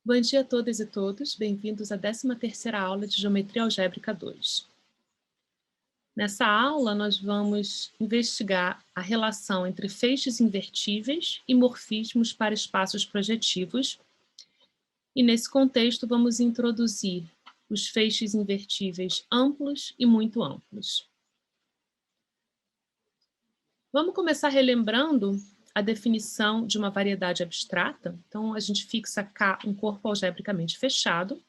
Bom dia a todas e todos, bem-vindos à 13ª aula de Geometria Algébrica 2. Nessa aula, nós vamos investigar a relação entre feixes invertíveis e morfismos para espaços projetivos, e nesse contexto vamos introduzir os feixes invertíveis amplos e muito amplos. Vamos começar relembrando a definição de uma variedade abstrata. Então, a gente fixa K um corpo algebricamente fechado,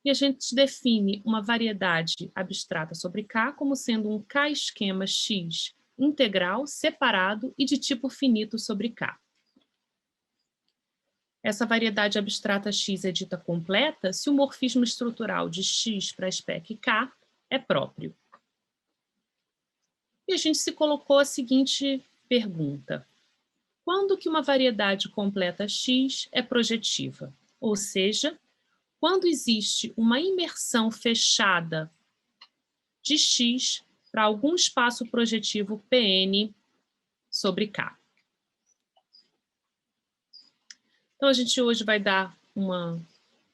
e a gente define uma variedade abstrata sobre K como sendo um K-esquema X integral, separado e de tipo finito sobre K. Essa variedade abstrata X é dita completa se o morfismo estrutural de X para a espécie K é próprio. E a gente se colocou a seguinte pergunta: quando que uma variedade completa X é projetiva? Ou seja, quando existe uma imersão fechada de X para algum espaço projetivo Pn sobre K. Então, a gente hoje vai dar uma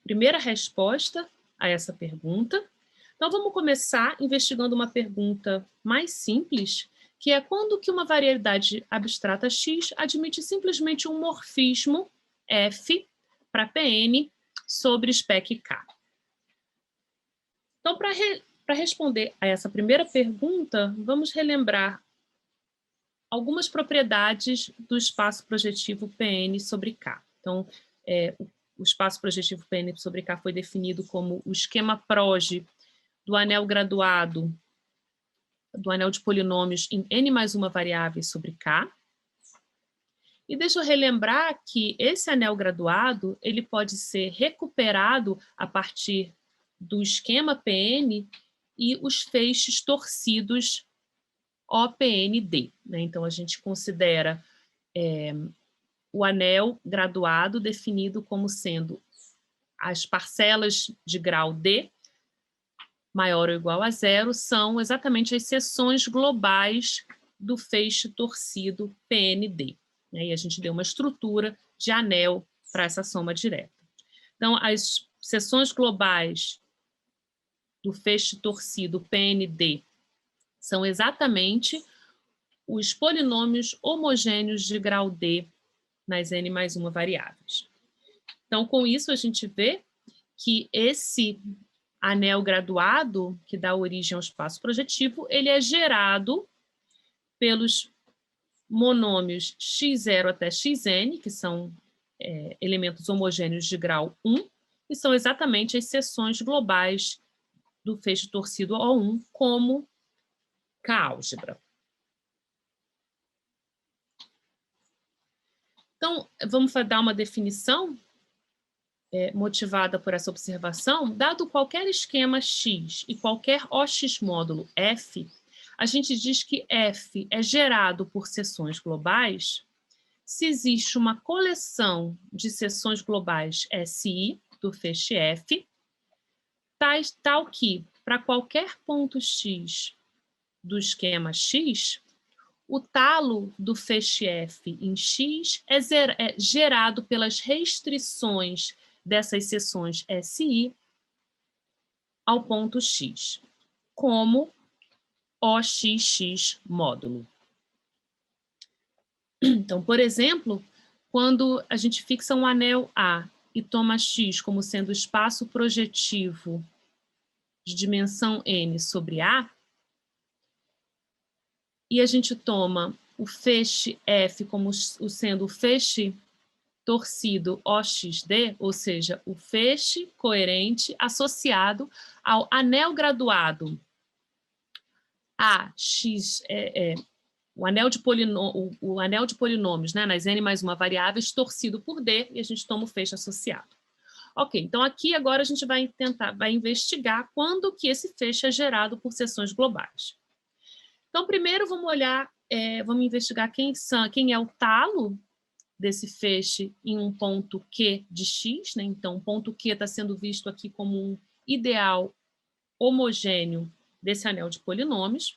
primeira resposta a essa pergunta. Então, vamos começar investigando uma pergunta mais simples, que é quando que uma variedade abstrata X admite simplesmente um morfismo F para Pn sobre spec K. Então, para responder a essa primeira pergunta, vamos relembrar algumas propriedades do espaço projetivo Pn sobre K. Então, o espaço projetivo Pn sobre K foi definido como o esquema proj do anel graduado, do anel de polinômios em n mais uma variável sobre K. E deixa eu relembrar que esse anel graduado ele pode ser recuperado a partir do esquema Pn e os feixes torcidos OPND. Né? Então, a gente considera o anel graduado definido como sendo as parcelas de grau D maior ou igual a zero são exatamente as seções globais do feixe torcido PND. Né? E a gente deu uma estrutura de anel para essa soma direta. Então, as seções globais do feixe torcido PND são exatamente os polinômios homogêneos de grau D nas n mais uma variáveis. Então, com isso, a gente vê que esse anel graduado, que dá origem ao espaço projetivo, ele é gerado pelos monômios x0 até xn, que são elementos homogêneos de grau 1, e são exatamente as seções globais do feixe torcido O1, como K-álgebra. Então, vamos dar uma definição motivada por essa observação. Dado qualquer esquema X e qualquer OX módulo F, a gente diz que F é gerado por seções globais se existe uma coleção de seções globais SI do feixe F, tal que, para qualquer ponto X do esquema X, o talo do feixe F em X é gerado pelas restrições dessas seções SI ao ponto X, como OXX módulo. Então, por exemplo, quando a gente fixa um anel A e toma X como sendo o espaço projetivo de dimensão n sobre A, e a gente toma o feixe F como sendo o feixe torcido OXD, ou seja, o feixe coerente associado ao anel graduado AX, o anel de polinômios, né, nas n mais uma variáveis, torcido por D, e a gente toma o feixe associado. Ok, então aqui agora a gente vai investigar quando que esse feixe é gerado por seções globais. Então, primeiro vamos olhar, vamos investigar quem é o talo desse feixe em um ponto Q de X, né? Então, o ponto Q está sendo visto aqui como um ideal homogêneo desse anel de polinômios.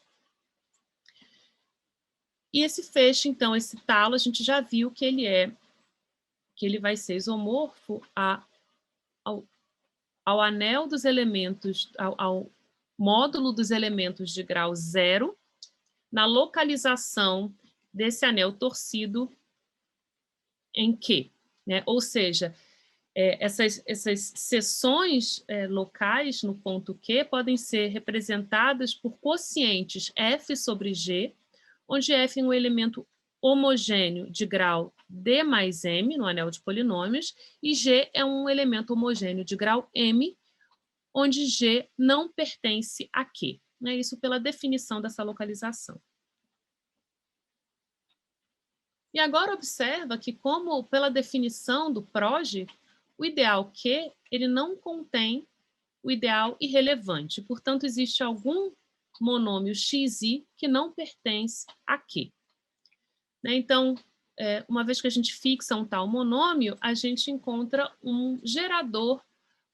E esse feixe, então, esse talo, a gente já viu que ele vai ser isomorfo a ao anel dos elementos, ao módulo dos elementos de grau 0, na localização desse anel torcido em Q, né? Ou seja, essas seções locais no ponto Q podem ser representadas por quocientes F sobre G, onde F é um elemento homogêneo de grau D mais M, no anel de polinômios, e G é um elemento homogêneo de grau M, onde G não pertence a Q. Né? Isso pela definição dessa localização. E agora observa que, como pela definição do PROJ, o ideal Q ele não contém o ideal irrelevante. Portanto, existe algum monômio xi que não pertence a Q. Né? Então, uma vez que a gente fixa um tal monômio, a gente encontra um gerador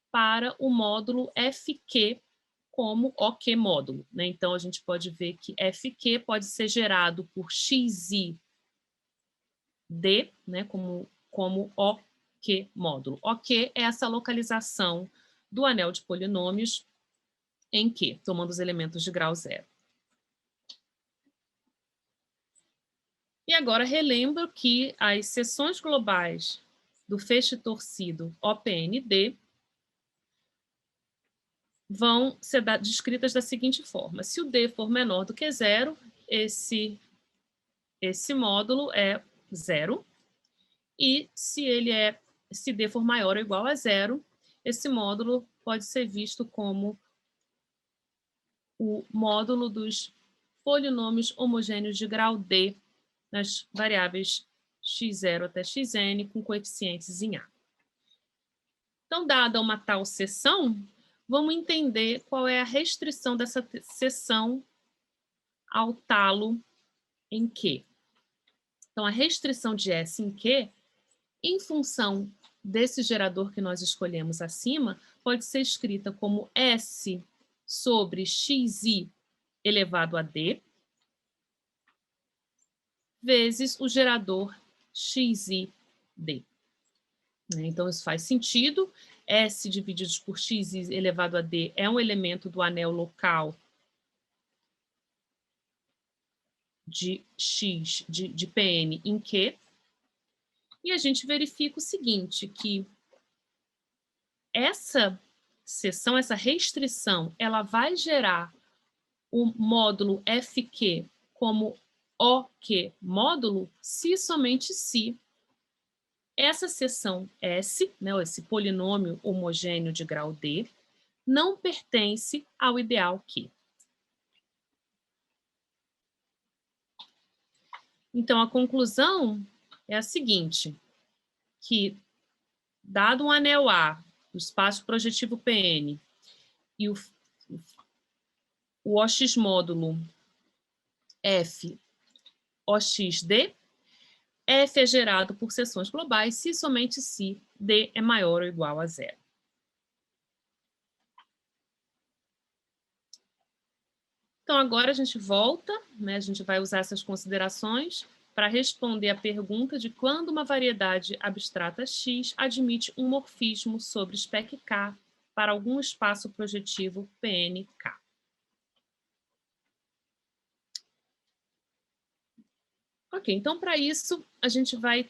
para o módulo FQ como OK módulo. Né? Então, a gente pode ver que FQ pode ser gerado por xi D, né, como OK módulo. OK é essa localização do anel de polinômios em Q, tomando os elementos de grau 0. E agora relembro que as seções globais do feixe torcido OPND vão ser descritas da seguinte forma. Se o D for menor do que 0, esse módulo é 0. E se D for maior ou igual a 0, esse módulo pode ser visto como o módulo dos polinômios homogêneos de grau D nas variáveis x0 até xn com coeficientes em A. Então, dada uma tal seção, vamos entender qual é a restrição dessa seção ao talo em Q. Então, a restrição de S em Q, em função desse gerador que nós escolhemos acima, pode ser escrita como S sobre xi elevado a D, vezes o gerador xid. Então, isso faz sentido. S dividido por x elevado a D é um elemento do anel local de X, de Pn em Q. E a gente verifica o seguinte, que essa seção, essa restrição, ela vai gerar o módulo FQ como OK módulo se somente se essa seção S, né, esse polinômio homogêneo de grau D, não pertence ao ideal Q. Então, a conclusão é a seguinte, que, dado um anel A, o espaço projetivo Pn, e o OX módulo F, OXD, F é gerado por seções globais se somente se D é maior ou igual a 0. Então, agora a gente volta, né, a gente vai usar essas considerações para responder a pergunta de quando uma variedade abstrata X admite um morfismo sobre spec K para algum espaço projetivo PNK. Ok, então para isso a gente vai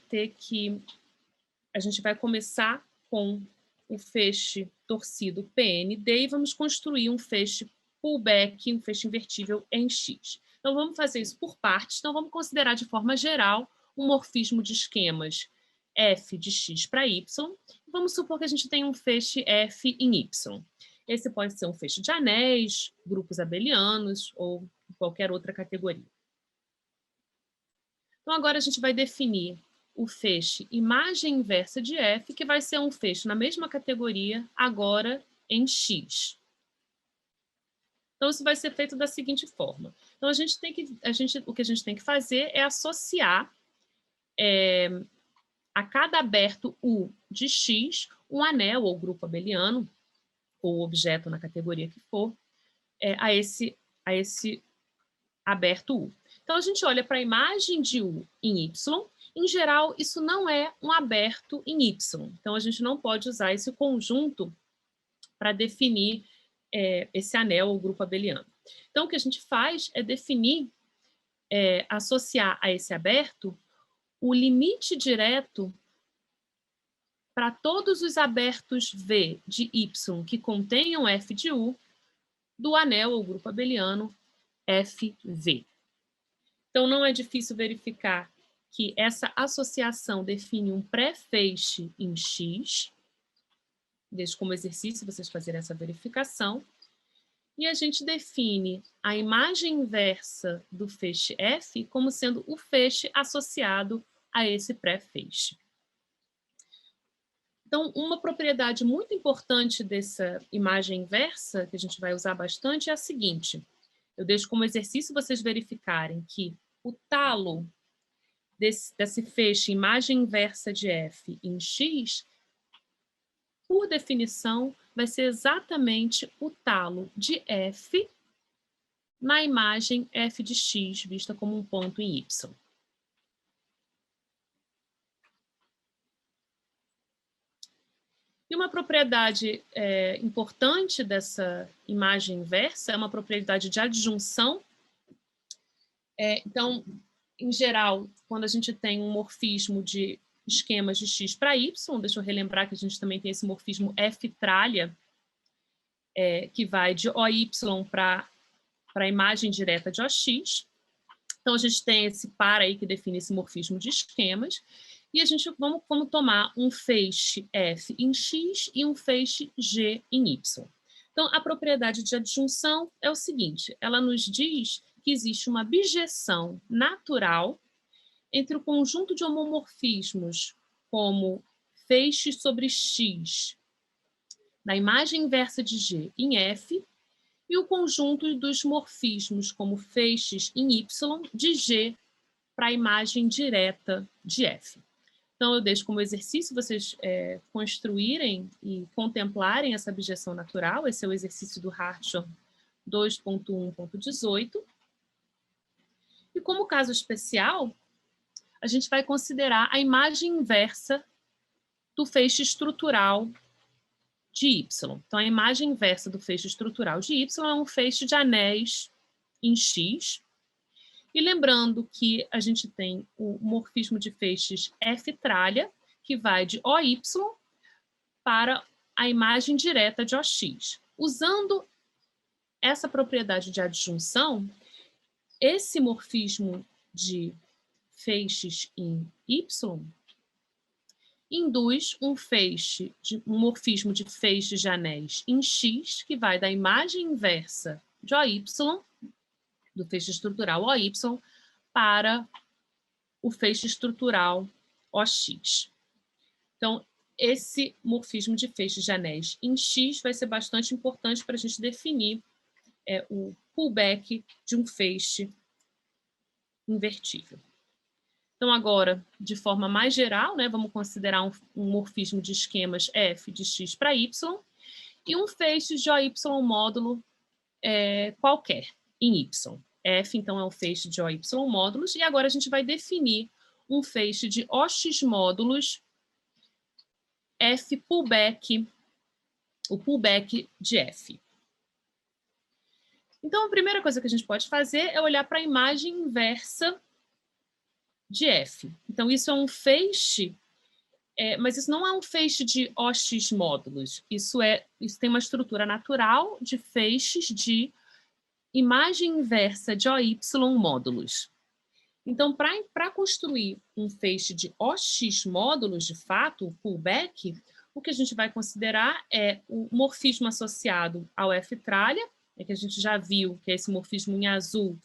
começar com o feixe torcido PND e vamos construir um feixe pullback, um feixe invertível em X. Então vamos fazer isso por partes. Então vamos considerar de forma geral um morfismo de esquemas f de x para y. Vamos supor que a gente tem um feixe f em y. Esse pode ser um feixe de anéis, grupos abelianos ou qualquer outra categoria. Então, agora a gente vai definir o feixe imagem inversa de F, que vai ser um feixe na mesma categoria, agora em X. Então, isso vai ser feito da seguinte forma. Então, o que a gente tem que fazer é associar a cada aberto U de X, um anel ou grupo abeliano, ou objeto na categoria que for, a esse aberto U. Então, a gente olha para a imagem de U em Y Em geral, isso não é um aberto em Y. Então, a gente não pode usar esse conjunto para definir esse anel ou grupo abeliano. Então, o que a gente faz é definir, associar a esse aberto o limite direto para todos os abertos V de Y que contenham F de U do anel ou grupo abeliano FV. Então, não é difícil verificar que essa associação define um pré-feixe em X. Deixo como exercício vocês fazerem essa verificação. E a gente define a imagem inversa do feixe F como sendo o feixe associado a esse pré-feixe. Então, uma propriedade muito importante dessa imagem inversa, que a gente vai usar bastante, é a seguinte. Eu deixo como exercício vocês verificarem que o talo desse feixe imagem inversa de F em X, por definição, vai ser exatamente o talo de F na imagem F de X, vista como um ponto em Y. E uma propriedade importante dessa imagem inversa é uma propriedade de adjunção. Então, em geral, quando a gente tem um morfismo de esquemas de X para Y, deixa eu relembrar que a gente também tem esse morfismo F tralha, que vai de OY para a imagem direta de OX. Então, a gente tem esse par aí que define esse morfismo de esquemas. E a gente vamos tomar um feixe F em X e um feixe G em Y. Então, a propriedade de adjunção é o seguinte, ela nos diz que existe uma bijeção natural entre o conjunto de homomorfismos como feixes sobre X da imagem inversa de G em F e o conjunto dos morfismos como feixes em Y de G para a imagem direta de F. Então, eu deixo como exercício vocês construírem e contemplarem essa bijeção natural. Esse é o exercício do Hartshorne 2.1.18. E como caso especial, a gente vai considerar a imagem inversa do feixe estrutural de Y. Então, a imagem inversa do feixe estrutural de Y é um feixe de anéis em X. E lembrando que a gente tem o morfismo de feixes F tralha, que vai de OY para a imagem direta de OX. Usando essa propriedade de adjunção, esse morfismo de feixes em Y induz um morfismo de feixes de anéis em X, que vai da imagem inversa de OY, do feixe estrutural OY, para o feixe estrutural OX. Então, esse morfismo de feixes de anéis em X vai ser bastante importante para a gente definir o pullback de um feixe invertível. Então, agora, de forma mais geral, vamos considerar um morfismo de esquemas F de X para Y e um feixe de OY módulo qualquer em Y. F, então, é um feixe de OY módulos, e agora a gente vai definir um feixe de OX módulos F pullback, o pullback de F. Então, a primeira coisa que a gente pode fazer é olhar para a imagem inversa de F. Então, isso é um feixe, mas isso não é um feixe de OX módulos. Isso tem uma estrutura natural de feixes de imagem inversa de OY módulos. Então, para construir um feixe de OX módulos, de fato, o pullback, o que a gente vai considerar é o morfismo associado ao F tralha, que a gente já viu, que é esse morfismo em azul,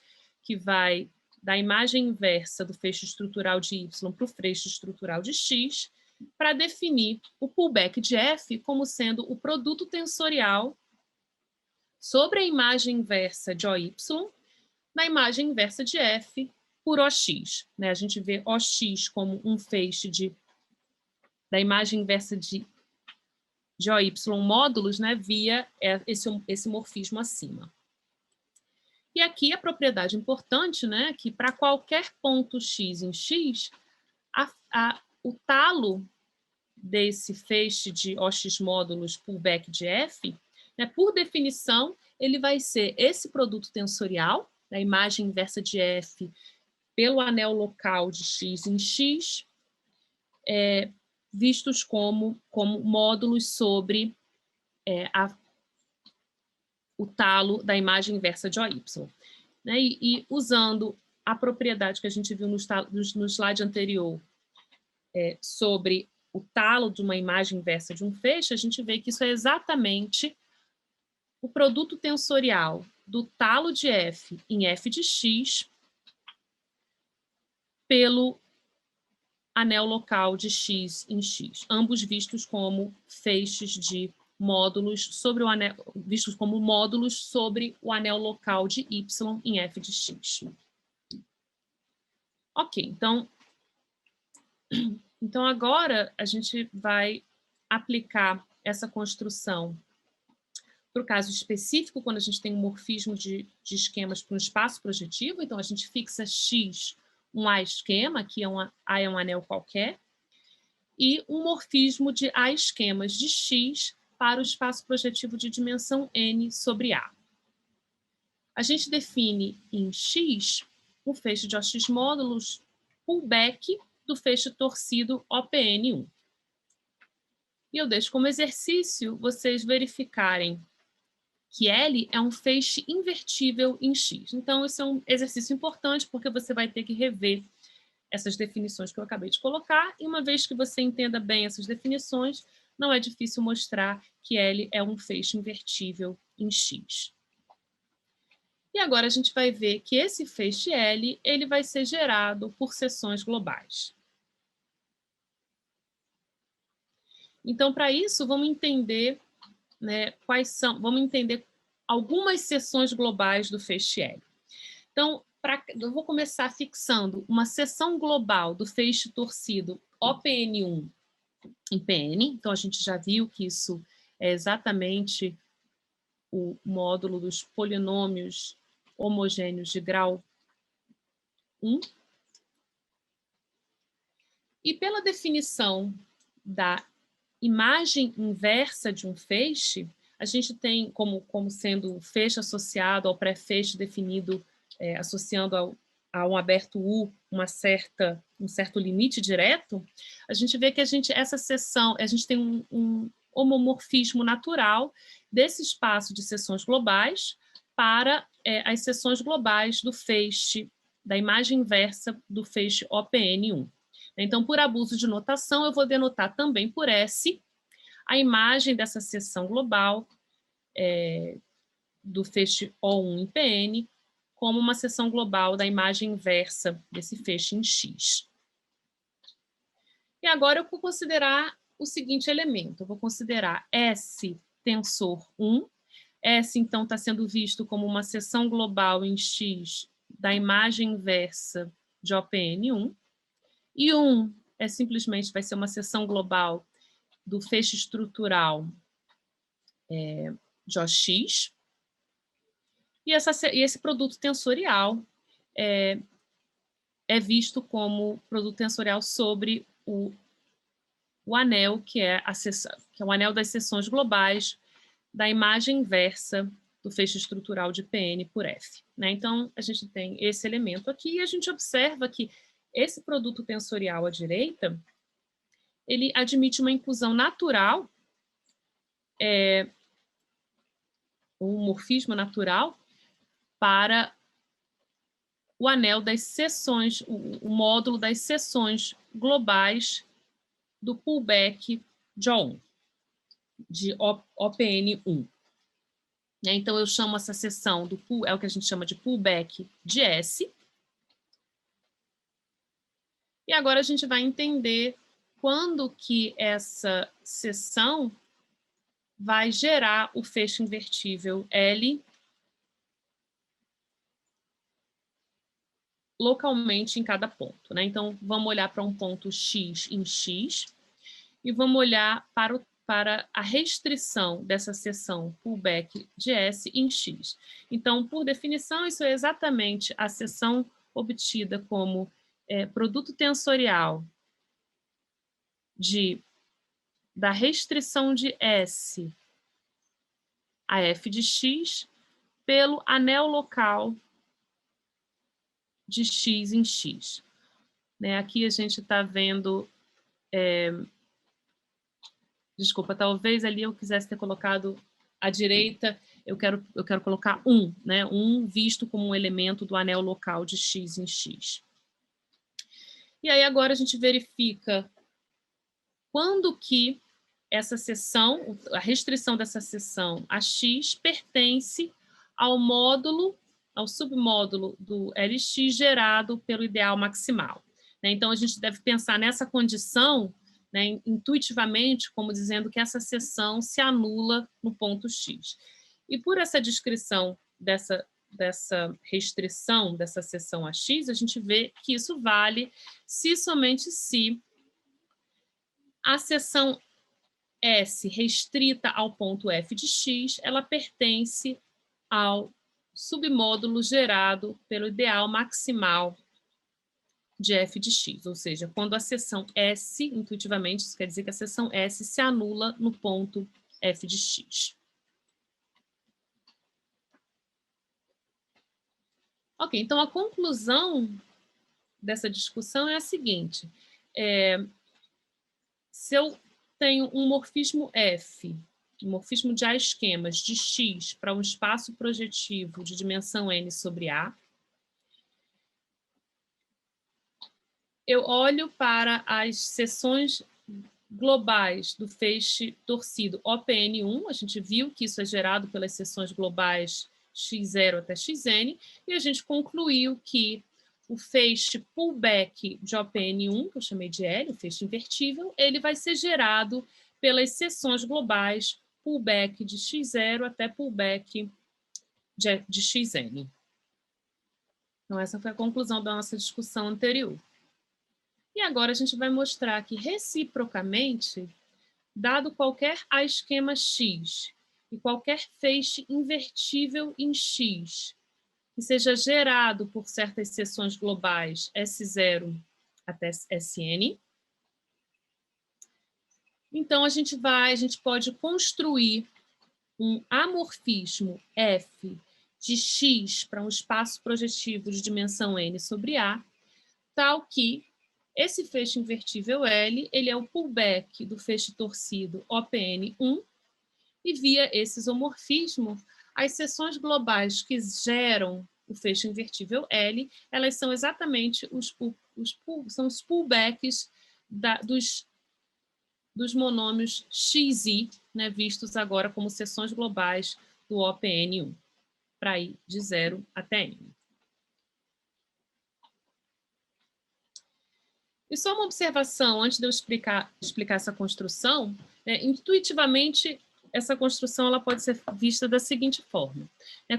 que vai da imagem inversa do feixe estrutural de Y para o feixe estrutural de X, para definir o pullback de F como sendo o produto tensorial sobre a imagem inversa de OY na imagem inversa de F por OX. A gente vê OX como um feixe da imagem inversa de OY módulos, via esse morfismo acima. E aqui a propriedade importante, que para qualquer ponto X em X, O talo desse feixe de OX módulos pullback de F, né, por definição, ele vai ser esse produto tensorial, a imagem inversa de F pelo anel local de X em X, vistos como módulos sobre o talo da imagem inversa de OY. Né? E usando a propriedade que a gente viu no slide anterior sobre o talo de uma imagem inversa de um feixe, a gente vê que isso é exatamente o produto tensorial do talo de F em F de X pelo anel local de X em X, ambos vistos como feixes de módulos sobre o anel, vistos como módulos sobre o anel local de Y em F de X. Ok, então agora a gente vai aplicar essa construção para o caso específico, quando a gente tem um morfismo de esquemas para um espaço projetivo. Então a gente fixa X, um A esquema, que A é um anel qualquer, e um morfismo de A esquemas de X para o espaço projetivo de dimensão N sobre A. A gente define em X o feixe de OX módulos pullback do feixe torcido OPN1. E eu deixo como exercício vocês verificarem que L é um feixe invertível em X. Então, esse é um exercício importante, porque você vai ter que rever essas definições que eu acabei de colocar, e uma vez que você entenda bem essas definições, não é difícil mostrar que L é um feixe invertível em X. E agora a gente vai ver que esse feixe L ele vai ser gerado por seções globais. Então, para isso, vamos entender, né, vamos entender algumas seções globais do feixe L. Então, eu vou começar fixando uma seção global do feixe torcido OPN1 em PN. Então, a gente já viu que isso é exatamente o módulo dos polinômios homogêneos de grau 1. E pela definição da imagem inversa de um feixe, a gente tem como sendo um feixe associado ao pré-feixe definido, associando a um aberto U um certo limite direto. A gente vê que essa seção, a gente tem um homomorfismo natural desse espaço de seções globais para as seções globais do feixe, da imagem inversa do feixe OPN1. Então, por abuso de notação, eu vou denotar também por S a imagem dessa seção global do feixe O1 em PN como uma seção global da imagem inversa desse feixe em X. E agora eu vou considerar o seguinte elemento. Eu vou considerar S tensor 1. S, então, está sendo visto como uma seção global em X da imagem inversa de OPN1. E 1 simplesmente vai ser uma seção global do feixe estrutural de OX. E esse produto tensorial é visto como produto tensorial sobre o anel, que é o anel das seções globais da imagem inversa do feixe estrutural de PN por F. Né? Então, a gente tem esse elemento aqui e a gente observa que esse produto tensorial à direita, ele admite uma inclusão natural, um morfismo natural, para o anel das seções, o módulo das seções globais do pullback de O1, de OPN1. Então, eu chamo essa seção é o que a gente chama de pullback de S. E agora a gente vai entender quando que essa seção vai gerar o feixe invertível L localmente em cada ponto. Né? Então, vamos olhar para um ponto X em X e vamos olhar para a restrição dessa seção pullback de S em X. Então, por definição, isso é exatamente a seção obtida como produto tensorial da restrição de S a f de x pelo anel local de x em x. Né? Aqui a gente está vendo... Desculpa, talvez ali eu quisesse ter colocado à direita, eu quero colocar 1, né? 1 visto como um elemento do anel local de x em x. E aí agora a gente verifica quando que essa seção, a restrição dessa seção a x pertence ao módulo, ao submódulo do Lx gerado pelo ideal maximal. Então, a gente deve pensar nessa condição, né, intuitivamente, como dizendo que essa seção se anula no ponto x. E por essa descrição dessa restrição dessa seção a x, a gente vê que isso vale se somente se a seção S restrita ao ponto f de x, ela pertence ao submódulo gerado pelo ideal maximal de f de x, ou seja, quando a seção S, intuitivamente, isso quer dizer que a seção S se anula no ponto f de x. Ok, então a conclusão dessa discussão é a seguinte: se eu tenho um morfismo F, um morfismo de A-esquemas de X para um espaço projetivo de dimensão N sobre A, eu olho para as seções globais do feixe torcido OPN1, a gente viu que isso é gerado pelas seções globais x0 até xn, e a gente concluiu que o feixe pullback de OPN1, que eu chamei de L, o feixe invertível, ele vai ser gerado pelas seções globais pullback de x0 até pullback de xn. Então, essa foi a conclusão da nossa discussão anterior. E agora a gente vai mostrar que, reciprocamente, dado qualquer A-esquema X e qualquer feixe invertível em X, que seja gerado por certas seções globais S0 até Sn, então a gente pode construir um amorfismo F de X para um espaço projetivo de dimensão N sobre A, tal que esse feixe invertível L, ele é o pullback do feixe torcido OPN1, e via esse isomorfismo, as seções globais que geram o feixe invertível L, elas são exatamente são os pullbacks dos monômios XI, né, vistos agora como seções globais do OPN1, para ir de 0 até N. E só uma observação, antes de eu explicar essa construção, né, intuitivamente, essa construção ela pode ser vista da seguinte forma.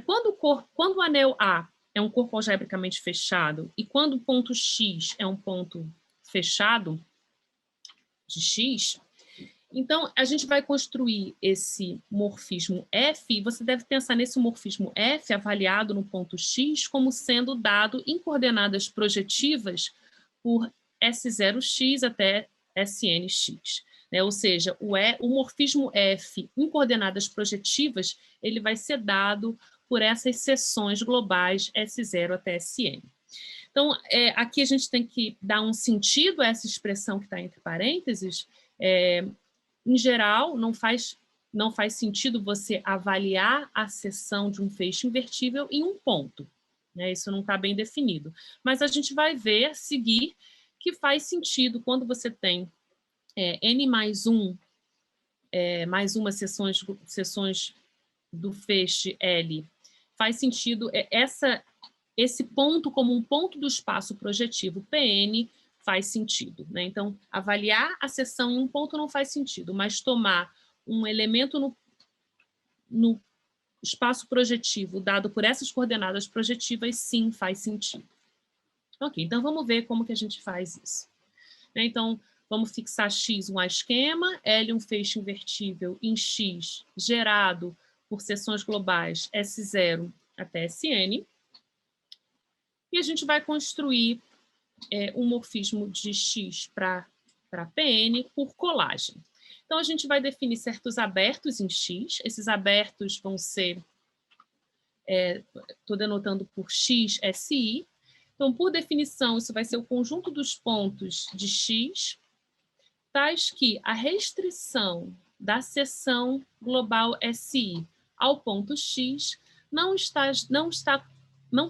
Quando o anel A é um corpo algebricamente fechado e quando o ponto X é um ponto fechado de X, então a gente vai construir esse morfismo F, e você deve pensar nesse morfismo F avaliado no ponto X como sendo dado em coordenadas projetivas por S0x até Snx. Né? Ou seja, o morfismo F em coordenadas projetivas ele vai ser dado por essas seções globais S0 até Sn. Então, aqui a gente tem que dar um sentido a essa expressão que está entre parênteses. Em geral, não faz sentido você avaliar a seção de um feixe invertível em um ponto. Né? Isso não está bem definido. Mas a gente vai ver, seguir, que faz sentido quando você tem N mais 1, mais uma seções do feixe L. Faz sentido esse ponto como um ponto do espaço projetivo PN faz sentido. Né? Então, avaliar a seção em um ponto não faz sentido, mas tomar um elemento no espaço projetivo dado por essas coordenadas projetivas, sim, faz sentido. Ok, então vamos ver como que a gente faz isso. Então, vamos fixar X um A-esquema, L um feixe invertível em X gerado por seções globais S0 até Sn. E a gente vai construir um morfismo de X para para PN por colagem. Então, a gente vai definir certos abertos em X. Esses abertos vão ser, estou denotando por X, SI. Então, por definição, isso vai ser o conjunto dos pontos de X, tais que a restrição da seção global SI ao ponto X não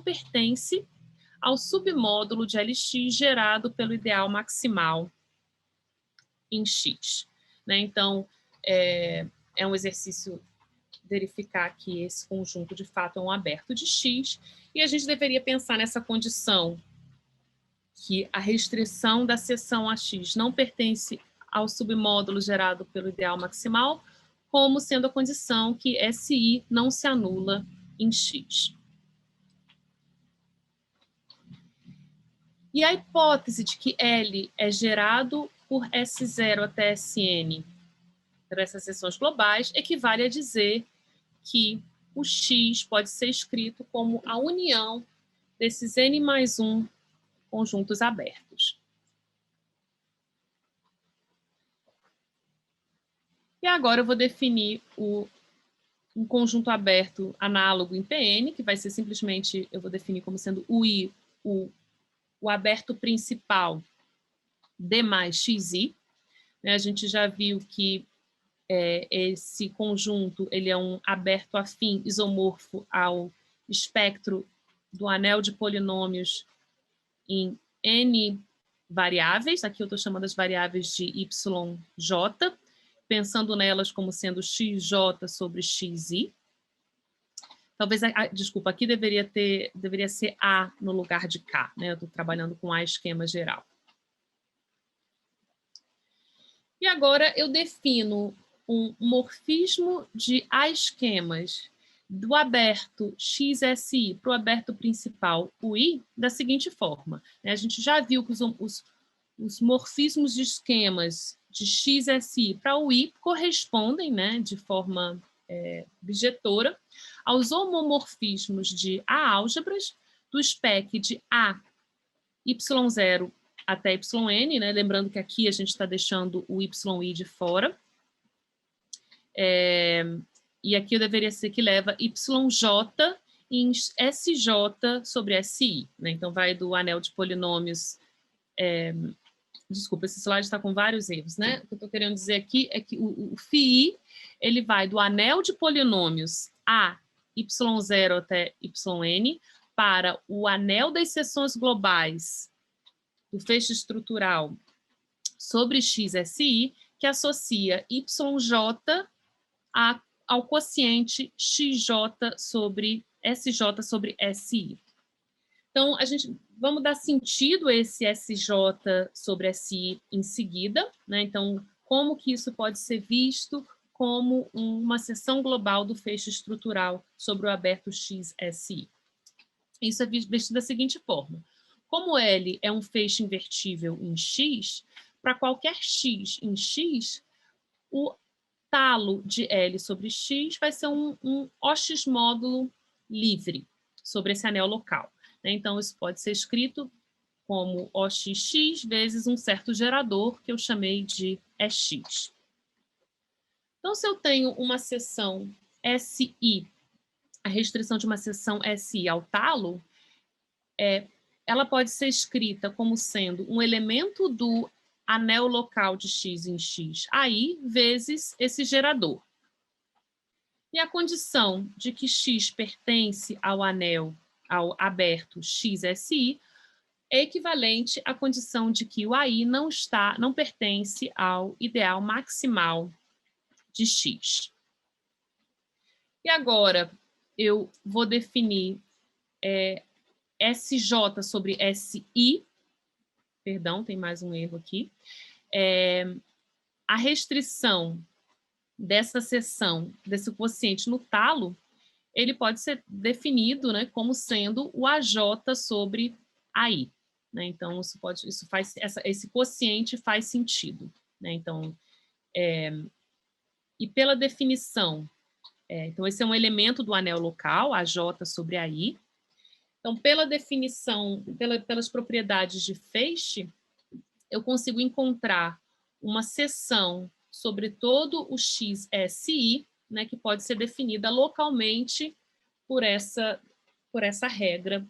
pertence ao submódulo de LX gerado pelo ideal maximal em X. Né? Então, é um exercício verificar que esse conjunto, de fato, é um aberto de X, e a gente deveria pensar nessa condição que a restrição da seção a X não pertence ao submódulo gerado pelo ideal maximal, como sendo a condição que SI não se anula em X. E a hipótese de que L é gerado por S0 até Sn por essas seções globais equivale a dizer que o X pode ser escrito como a união desses N mais 1 conjuntos abertos. E agora eu vou definir um conjunto aberto análogo em PN, que vai ser simplesmente, eu vou definir como sendo o I, o aberto principal D mais XI. A gente já viu que esse conjunto ele é um aberto afim isomorfo ao espectro do anel de polinômios em N variáveis. Aqui eu estou chamando as variáveis de YJ, pensando nelas como sendo XJ sobre XI. Talvez, desculpa, aqui deveria ser A no lugar de K, né? Eu estou trabalhando com A esquema geral. E agora eu defino um morfismo de A-esquemas do aberto XSI para o aberto principal UI da seguinte forma. A gente já viu que os morfismos de esquemas de XSI para UI correspondem, né, de forma bijetora aos homomorfismos de A-álgebras do spec de A, Y0 até YN, né? Lembrando que aqui a gente está deixando o YI de fora. E aqui eu deveria ser que leva YJ em SJ sobre SI. Né? Então, vai do anel de polinômios... Desculpa, esse slide está com vários erros, né? O que eu estou querendo dizer aqui é que o φi ele vai do anel de polinômios A, Y0 até YN para o anel das seções globais do feixe estrutural sobre XSI, que associa YJ ao quociente XJ sobre SJ sobre SI. Então, vamos dar sentido a esse SJ sobre SI em seguida, né? Então, como que isso pode ser visto como uma seção global do feixe estrutural sobre o aberto XSI? Isso é visto da seguinte forma. Como L é um feixe invertível em X, para qualquer X em X, o talo de L sobre X vai ser um OX módulo livre sobre esse anel local. Então, isso pode ser escrito como OXX vezes um certo gerador, que eu chamei de EX. Então, se eu tenho uma seção SI, a restrição de uma seção SI ao talo, ela pode ser escrita como sendo um elemento do anel local de X em X aí, vezes esse gerador. E a condição de que X pertence ao anel, ao aberto XSI, é equivalente à condição de que o AI não pertence ao ideal maximal de X. E agora eu vou definir SJ sobre SI, perdão, tem mais um erro aqui, a restrição dessa seção, desse quociente no talo, ele pode ser definido, né, como sendo o AJ sobre AI. Né? Então, esse quociente faz sentido. Né? Então, e pela definição, então esse é um elemento do anel local, AJ sobre AI. Então, pela definição, pelas propriedades de feixe, eu consigo encontrar uma seção sobre todo o XSI, né, que pode ser definida localmente por essa regra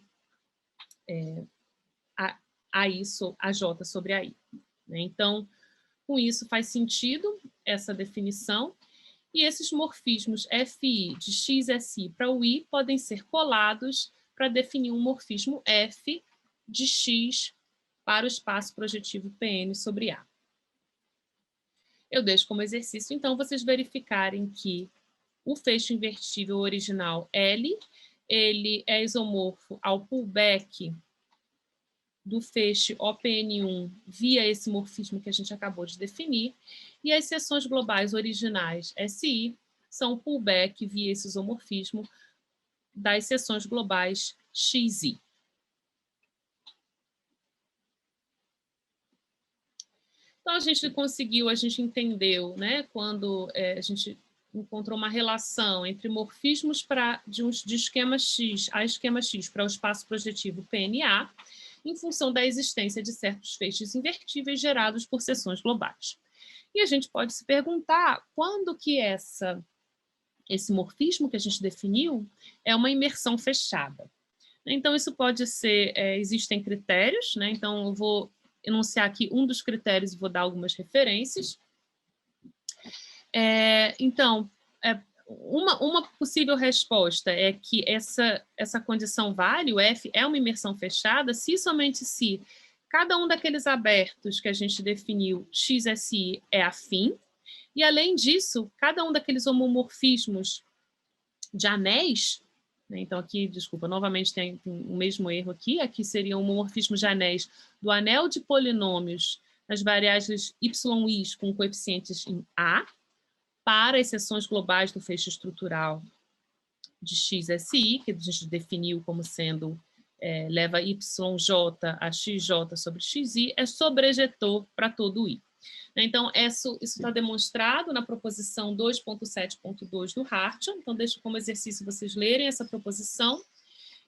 AI a J sobre AI. Né? Então, com isso faz sentido essa definição, e esses morfismos FI de XSI para o I podem ser colados para definir um morfismo F de X para o espaço projetivo PN sobre A. Eu deixo como exercício, então, vocês verificarem que o feixe invertível original L, ele é isomorfo ao pullback do feixe OPN1 via esse morfismo que a gente acabou de definir, e as seções globais originais SI são pullback via esse isomorfismo das seções globais XI. Então, a gente entendeu, né, quando a gente encontrou uma relação entre morfismos de esquema X a esquema X para o espaço projetivo PNA, em função da existência de certos feixes invertíveis gerados por seções globais. E a gente pode se perguntar quando que esse morfismo que a gente definiu é uma imersão fechada. Então, isso pode ser, existem critérios, né? Então, eu vou enunciar aqui um dos critérios e vou dar algumas referências. Então, uma possível resposta é que essa condição vale, o F é uma imersão fechada, se somente se cada um daqueles abertos que a gente definiu, XSI, é afim, e além disso, cada um daqueles homomorfismos de anéis, né, então aqui, desculpa, novamente tem o mesmo erro aqui seria um homomorfismo de anéis do anel de polinômios das variáveis YIs com coeficientes em A, para as seções globais do feixe estrutural de XSI, que a gente definiu como sendo leva YJ a XJ sobre XI, é sobrejetor para todo I. Então, isso está demonstrado na proposição 2.7.2 do Hartion. Então, deixo como exercício vocês lerem essa proposição.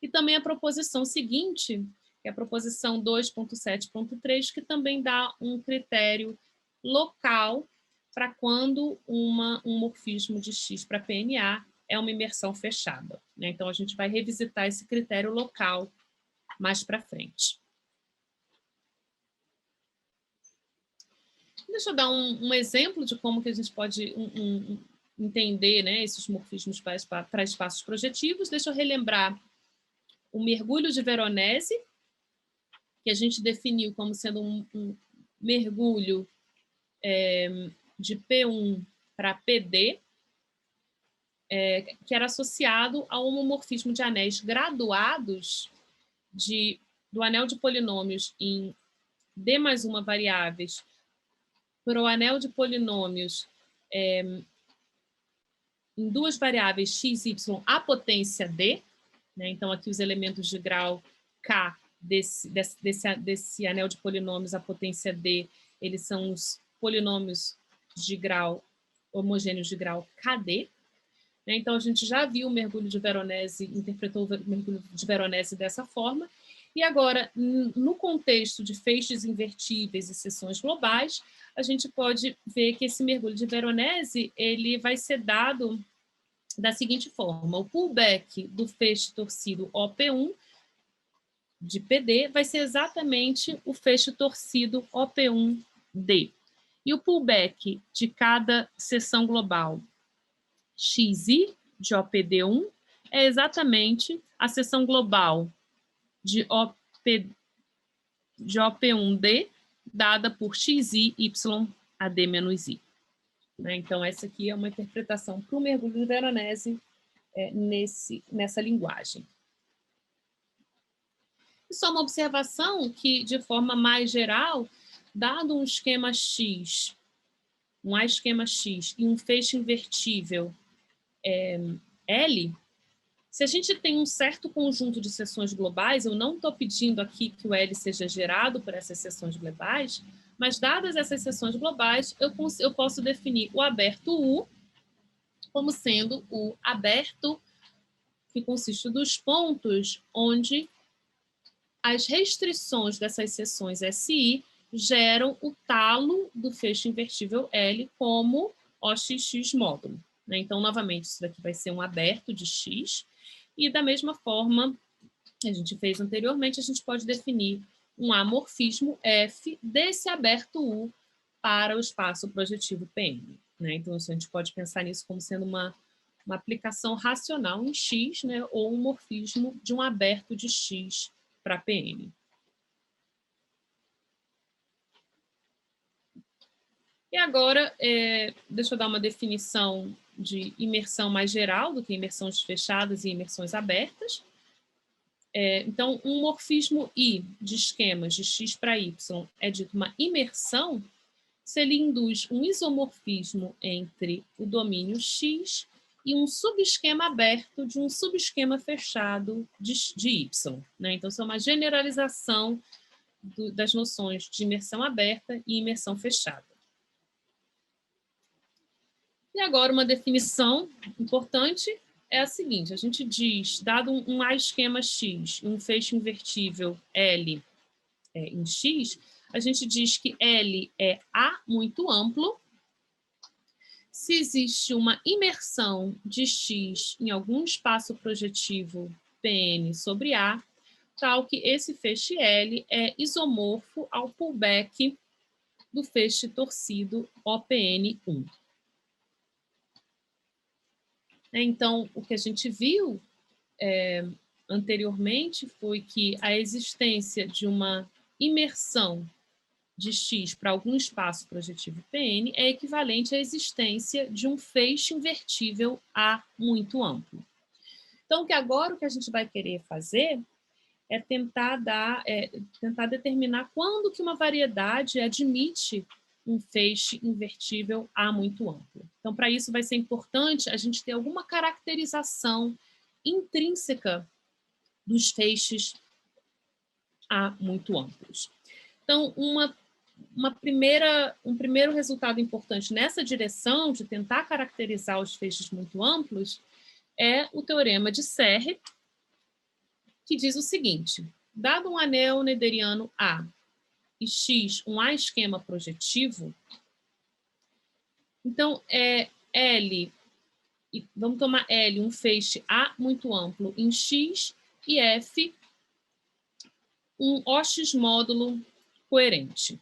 E também a proposição seguinte, que é a proposição 2.7.3, que também dá um critério local para quando um morfismo de X para PNA é uma imersão fechada. Né? Então, a gente vai revisitar esse critério local mais para frente. Deixa eu dar um exemplo de como que a gente pode entender, né, esses morfismos para espaços projetivos. Deixa eu relembrar o mergulho de Veronese, que a gente definiu como sendo um mergulho de P1 para PD, que era associado ao homomorfismo de anéis graduados do anel de polinômios em D mais uma variáveis para o anel de polinômios em duas variáveis x, y, a potência d, né? Então, aqui os elementos de grau k desse anel de polinômios, a potência d, eles são os polinômios de grau homogêneos de grau kd. Né? Então, a gente já viu o mergulho de Veronese, interpretou o mergulho de Veronese dessa forma. E agora, no contexto de feixes invertíveis e seções globais, a gente pode ver que esse mergulho de Veronese ele vai ser dado da seguinte forma: o pullback do feixe torcido OP1 de PD vai ser exatamente o feixe torcido OP1D. E o pullback de cada seção global XI de OPD1 é exatamente a seção global de OP1D dada por XI, Y, AD menos I. Né? Então, essa aqui é uma interpretação para o mergulho de Veronese nessa linguagem. E só uma observação que, de forma mais geral, dado um esquema X, um A esquema X e um feixe invertível L, se a gente tem um certo conjunto de seções globais, eu não estou pedindo aqui que o L seja gerado por essas seções globais, mas dadas essas seções globais, eu posso definir o aberto U como sendo o aberto que consiste dos pontos onde as restrições dessas seções SI geram o talo do feixe invertível L como OXX módulo. Né? Então, novamente, isso daqui vai ser um aberto de X, e da mesma forma que a gente fez anteriormente, a gente pode definir um amorfismo F desse aberto U para o espaço projetivo PN. Né? Então, a gente pode pensar nisso como sendo uma aplicação racional em X, né? Ou um morfismo de um aberto de X para PN. E agora, deixa eu dar uma definição de imersão mais geral do que imersões fechadas e imersões abertas. Então, um morfismo I de esquemas de X para Y é dito uma imersão se ele induz um isomorfismo entre o domínio X e um subesquema aberto de um subesquema fechado de Y. Né? Então, isso é uma generalização das noções de imersão aberta e imersão fechada. E agora, uma definição importante é a seguinte: a gente diz, dado um A esquema X e um feixe invertível L em X, a gente diz que L é A muito amplo se existe uma imersão de X em algum espaço projetivo PN sobre A, tal que esse feixe L é isomorfo ao pullback do feixe torcido OPN1. Então, o que a gente viu anteriormente foi que a existência de uma imersão de X para algum espaço projetivo PN é equivalente à existência de um feixe invertível A muito amplo. Então, que agora o que a gente vai querer fazer é tentar determinar quando que uma variedade admite um feixe invertível A muito amplo. Então, para isso vai ser importante a gente ter alguma caracterização intrínseca dos feixes A muito amplos. Então, um primeiro resultado importante nessa direção de tentar caracterizar os feixes muito amplos é o teorema de Serre, que diz o seguinte: dado um anel nederiano A e X um A esquema projetivo, então L, vamos tomar L um feixe A muito amplo em X e F um OX módulo coerente.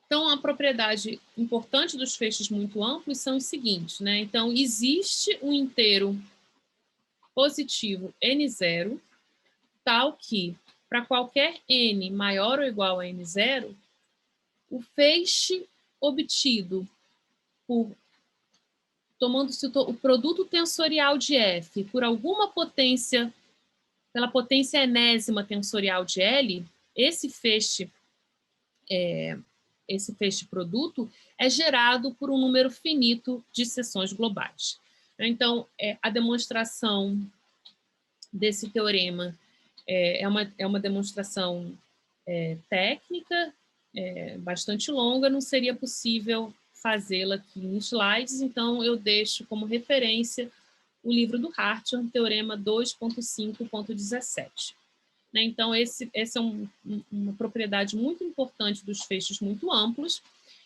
Então, a propriedade importante dos feixes muito amplos são os seguintes, né? Então, existe um inteiro positivo N0, tal que, para qualquer N maior ou igual a N0, o feixe obtido tomando-se o produto tensorial de F por alguma potência, pela potência enésima tensorial de L, esse feixe produto é gerado por um número finito de seções globais. Então, a demonstração desse teorema é uma demonstração técnica, bastante longa, não seria possível fazê-la aqui em slides, então eu deixo como referência o livro do Hartshorne, Teorema 2.5.17. Então, essa é uma propriedade muito importante dos feixes muito amplos,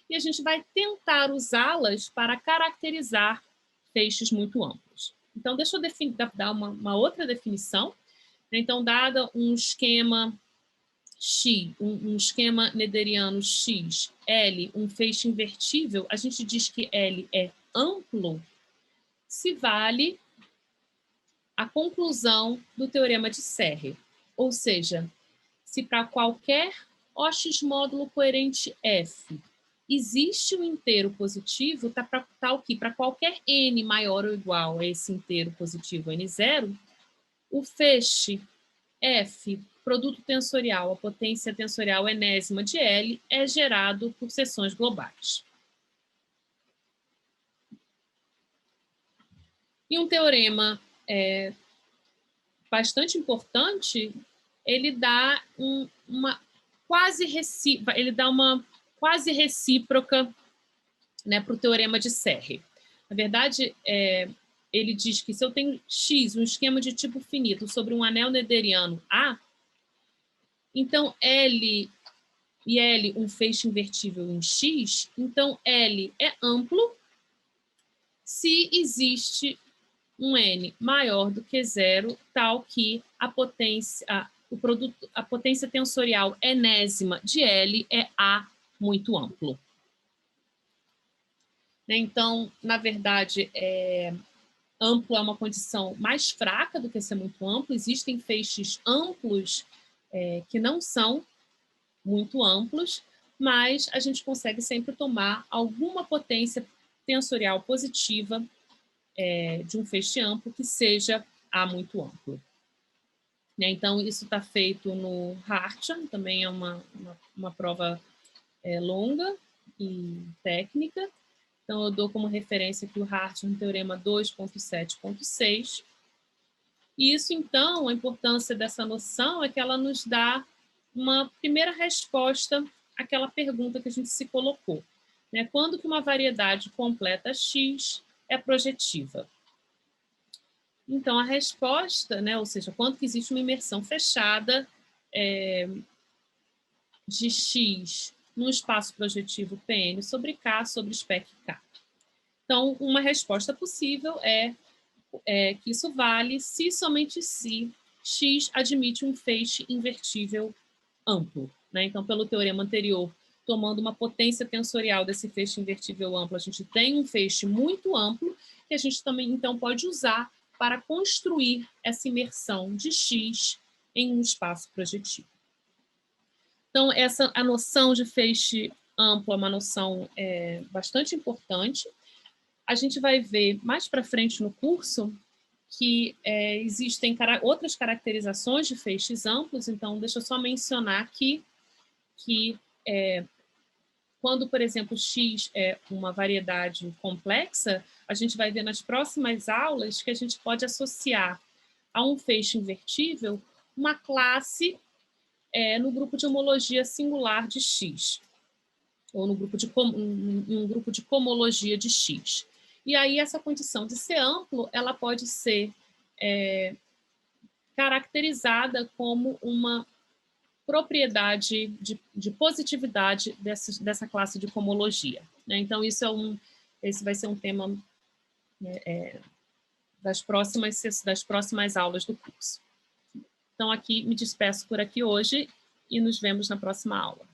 e a gente vai tentar usá-las para caracterizar feixes muito amplos. Então, deixa eu dar uma outra definição. Então, dada um esquema X, um esquema nederiano X, L, um feixe invertível, a gente diz que L é amplo se vale a conclusão do teorema de Serre. Ou seja, se para qualquer OX módulo coerente F existe um inteiro positivo, tal que para qualquer N maior ou igual a esse inteiro positivo N0, o feixe F, produto tensorial, a potência tensorial enésima de L, é gerado por seções globais. E um teorema bastante importante, ele dá uma quase recíproca, né, para o teorema de Serre. Na verdade, ele diz que se eu tenho X, um esquema de tipo finito, sobre um anel nederiano A, Então, L e L um feixe invertível em X, então L é amplo se existe um N maior do que zero, tal que a potência tensorial enésima de L é A muito amplo. Então, na verdade, amplo é uma condição mais fraca do que ser muito amplo. Existem feixes amplos que não são muito amplos, mas a gente consegue sempre tomar alguma potência tensorial positiva de um feixe amplo que seja A muito amplo. Então, isso está feito no Hartshorne, também é uma prova longa e técnica. Então, eu dou como referência aqui o Hartshorne, teorema 2.7.6. E isso, então, a importância dessa noção é que ela nos dá uma primeira resposta àquela pergunta que a gente se colocou. Quando que uma variedade completa X é projetiva? Então, a resposta, ou seja, quando que existe uma imersão fechada de X no espaço projetivo Pn sobre K sobre spec K. Então, uma resposta possível é que isso vale se somente se X admite um feixe invertível amplo. Então, pelo teorema anterior, tomando uma potência tensorial desse feixe invertível amplo, a gente tem um feixe muito amplo que a gente também, então, pode usar para construir essa imersão de X em um espaço projetivo. Então, a noção de feixe amplo é uma noção bastante importante. A gente vai ver mais para frente no curso que existem outras caracterizações de feixes amplos, então deixa eu só mencionar aqui que quando, por exemplo, X é uma variedade complexa, a gente vai ver nas próximas aulas que a gente pode associar a um feixe invertível uma classe no grupo de homologia singular de X, ou no grupo em um grupo de cohomologia de X. E aí essa condição de ser amplo, ela pode ser caracterizada como uma propriedade de positividade dessa classe de cohomologia. Então, esse vai ser um tema das próximas aulas do curso. Então, aqui me despeço por aqui hoje e nos vemos na próxima aula.